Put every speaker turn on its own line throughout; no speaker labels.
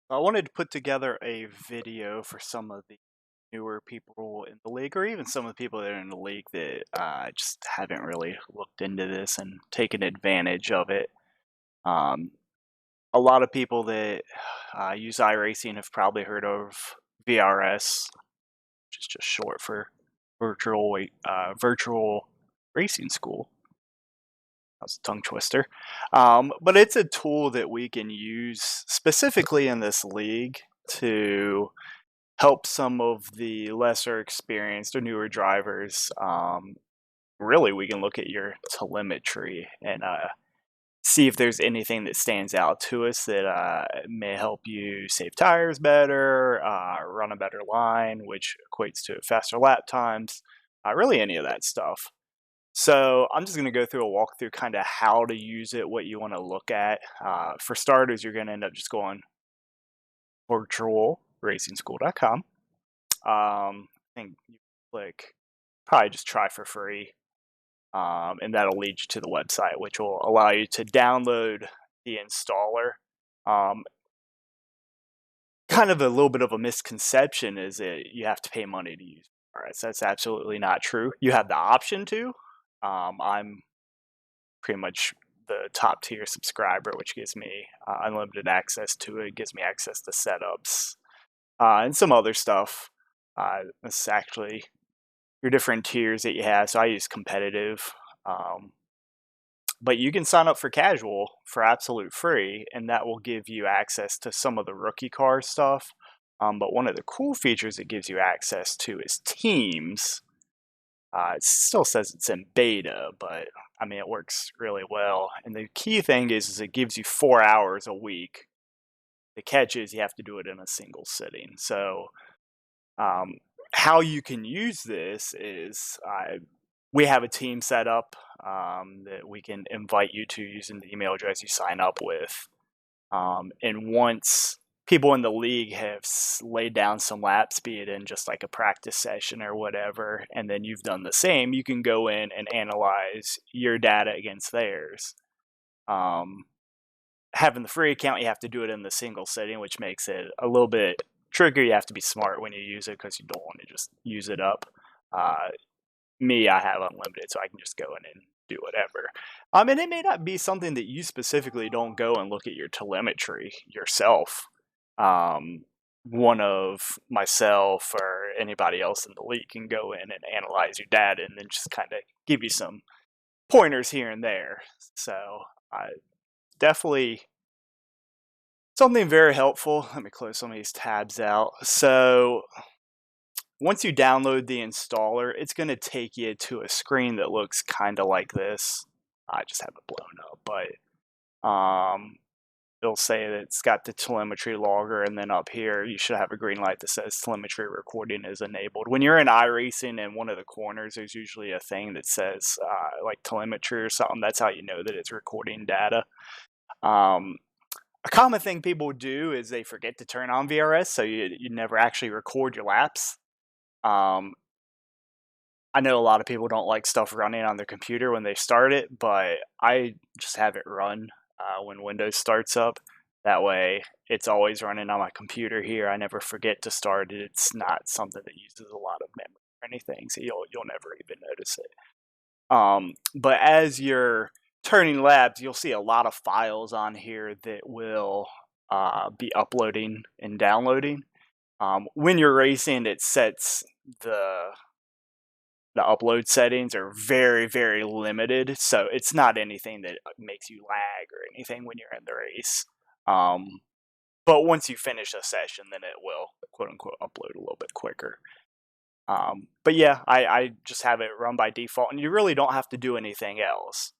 I wanted to put together a video for some of the newer people in the league, or even some of the people that are in the league that just haven't really looked into this and taken advantage of it. Um, a lot of people that use iRacing have probably heard of VRS, which is just short for virtual racing school. That was a tongue twister. But it's a tool that we can use specifically in this league to help some of the lesser experienced or newer drivers. Really, we can look at your telemetry and see if there's anything that stands out to us that may help you save tires better, run a better line, which equates to faster lap times, really any of that stuff. So I'm just going to go through a walkthrough kind of how to use it, what you want to look at. For starters, you're going to end up just going virtualracingschool.com. I think you click probably just try for free, and that'll lead you to the website, which will allow you to download the installer. Um, Kind of a little bit of a misconception is that you have to pay money to use VRS. That's absolutely not true. You have the option to. I'm pretty much the top tier subscriber, which gives me unlimited access to it. It gives me access to setups and some other stuff. It's actually your different tiers that you have. So I use competitive, um, but you can sign up for casual for absolute free, and that will give you access to some of the rookie car stuff. But one of the cool features it gives you access to is teams. It still says it's in beta, but I mean, it works really well. And the key thing is it gives you 4 hours a week. The catch is you have to do it in a single sitting. So, um, how you can use this is we have a team set up that we can invite you to using the email address you sign up with. And once people in the league have laid down some laps, be it in just like a practice session or whatever, and then you've done the same, you can go in and analyze your data against theirs. Um, Having the free account, you have to do it in the single setting, which makes it a little bit trickier. You have to be smart when you use it because you don't want to just use it up. Uh, Me, I have unlimited, so I can just go in and do whatever. And it may not be something that you specifically don't go and look at your telemetry yourself. One of myself or anybody else in the league can go in and analyze your data and then just kind of give you some pointers here and there. So, definitely something very helpful. Let me close some of these tabs out. So, once you download the installer, it's going to take you to a screen that looks kind of like this. I just have it blown up, but it'll say that it's got the telemetry logger, and then up here you should have a green light that says telemetry recording is enabled. When you're in iRacing in one of the corners, there's usually a thing that says like telemetry or something. That's how you know that it's recording data. Um, a common thing people do is they forget to turn on VRS, so you never actually record your laps. Um, I know a lot of people don't like stuff running on their computer when they start it, but I just have it run when Windows starts up. That way, it's always running on my computer here. I never forget to start it. It's not something that uses a lot of memory or anything, so you'll never even notice it. But as you're turning laps, you'll see a lot of files on here that will be uploading and downloading. When you're racing, it sets the upload settings are very, very limited, so it's not anything that makes you lag or anything when you're in the race. Um, but once you finish a session, then it will quote unquote upload a little bit quicker. But yeah, I just have it run by default, and you really don't have to do anything else.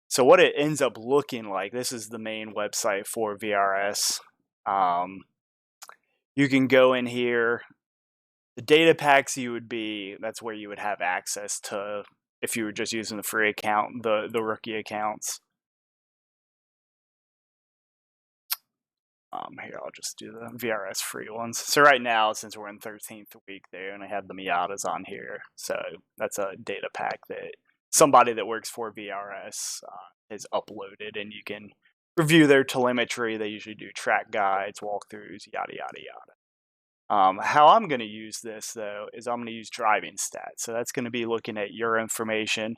So what it ends up looking like, this is the main website for VRS. You can go in here. The data packs that's where you would have access to if you were just using the free account, the rookie accounts. Here, I'll just do the VRS free ones. So right now, since we're in 13th week, they only have the Miatas on here. So that's a data pack that somebody that works for VRS has uploaded, and you can review their telemetry. They usually do track guides, walkthroughs, yada, yada, yada. How I'm going to use this, though, is I'm going to use driving stats. So that's going to be looking at your information.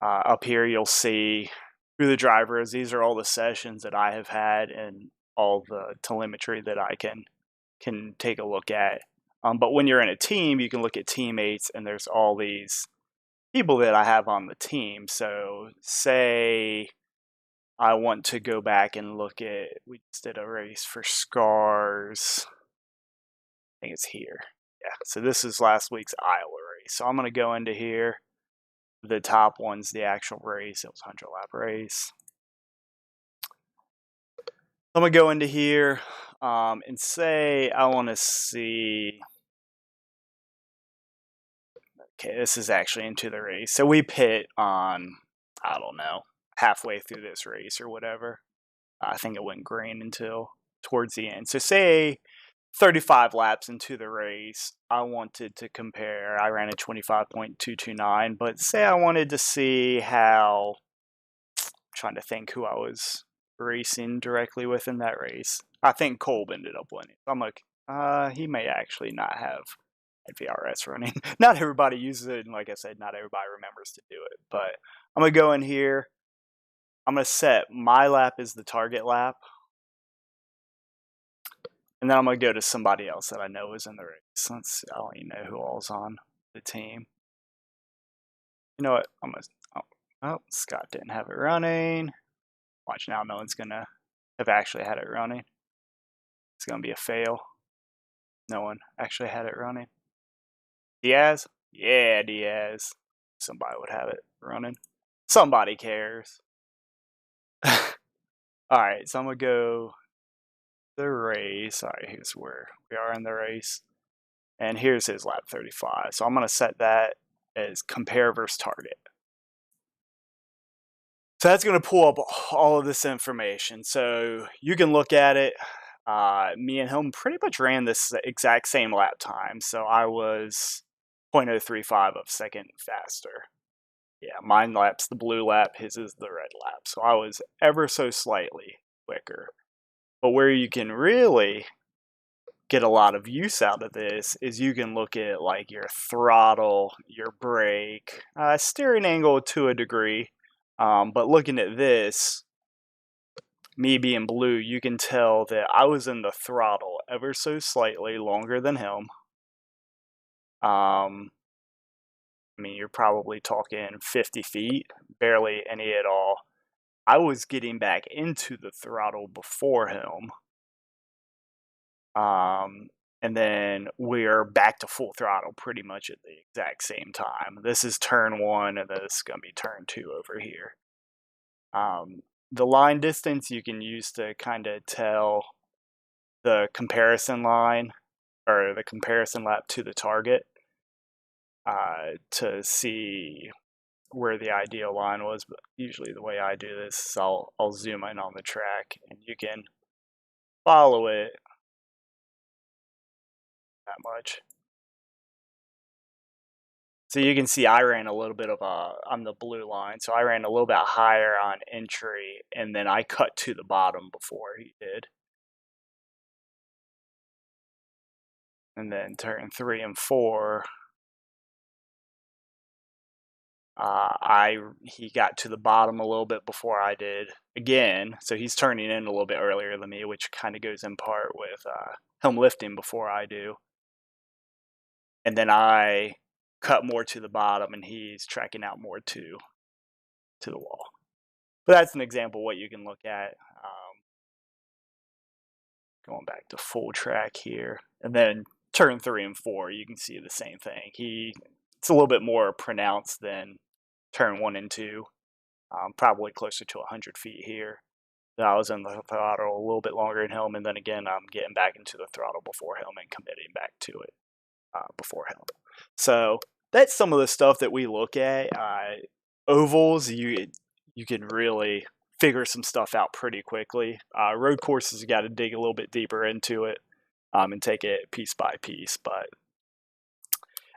Up here, you'll see who the driver is. These are all the sessions that I have had and all the telemetry that I can take a look at. But when you're in a team, you can look at teammates, and there's all these people that I have on the team. So say I want to go back and look at, we just did a race for Scars. I think it's here. Yeah, so this is last week's Iowa race. So I'm going to go into here. The top one's the actual race. It was 100 lap race. I'm going to go into here and say I want to see. Okay, this is actually into the race. So we pit on, I don't know, halfway through this race or whatever. I think it went green until towards the end. So say 35 laps into the race, I wanted to compare. I ran a 25.229, but say I wanted to see how, I'm trying to think who I was racing directly with in that race. I think Kolb ended up winning. I'm like, he may actually not have VRS running. Not everybody uses it, and like I said, not everybody remembers to do it. But I'm going to go in here. I'm going to set my lap as the target lap. And then I'm going to go to somebody else that I know is in the race. Let's see, I don't even know who all's on the team. You know what? I'm going to, oh, Scott didn't have it running. Watch now, no one's going to have actually had it running. It's going to be a fail. No one actually had it running. Diaz? Yeah, Diaz. Somebody would have it running. Somebody cares. Alright, so I'm going to go the race. Alright, here's where we are in the race. And here's his lap 35. So I'm going to set that as compare versus target. So that's going to pull up all of this information. So you can look at it. Me and him pretty much ran this exact same lap time. So I was 0.035 of second faster. Yeah, mine lap's the blue lap, his is the red lap. So I was ever so slightly quicker. But where you can really get a lot of use out of this is you can look at like your throttle, your brake, steering angle to a degree. But looking at this, me being blue, you can tell that I was in the throttle ever so slightly longer than him. I mean, you're probably talking 50 feet, barely any at all. I was getting back into the throttle before him. And then we're back to full throttle pretty much at the exact same time. This is turn 1, and this is going to be turn 2 over here. The line distance you can use to kind of tell the comparison line, or the comparison lap to the target, to see where the ideal line was. But usually the way I do this is I'll zoom in on the track, and you can follow it that much. So you can see I ran a little bit of on the blue line, so I ran a little bit higher on entry, and then I cut to the bottom before he did. And then turn 3 and 4, he got to the bottom a little bit before I did again, so he's turning in a little bit earlier than me, which kind of goes in part with him lifting before I do. And then I cut more to the bottom, and he's tracking out more to the wall. But that's an example of what you can look at. Going back to full track here, and then turn 3 and 4, you can see the same thing. It's a little bit more pronounced than turn 1 and 2, probably closer to 100 feet here. I was in the throttle a little bit longer than him, and then again, I'm getting back into the throttle before him and committing back to it before him. So that's some of the stuff that we look at. Ovals, you can really figure some stuff out pretty quickly. Road courses, you got to dig a little bit deeper into it and take it piece by piece. But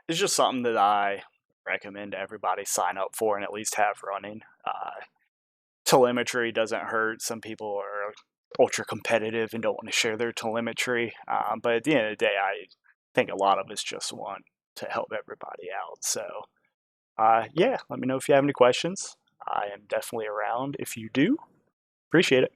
it's just something that I recommend everybody sign up for and at least have running. telemetry doesn't hurt. Some people are ultra competitive and don't want to share their telemetry. But at the end of the day, I think a lot of us just want to help everybody out. So, yeah, let me know if you have any questions. I am definitely around if you do. Appreciate it.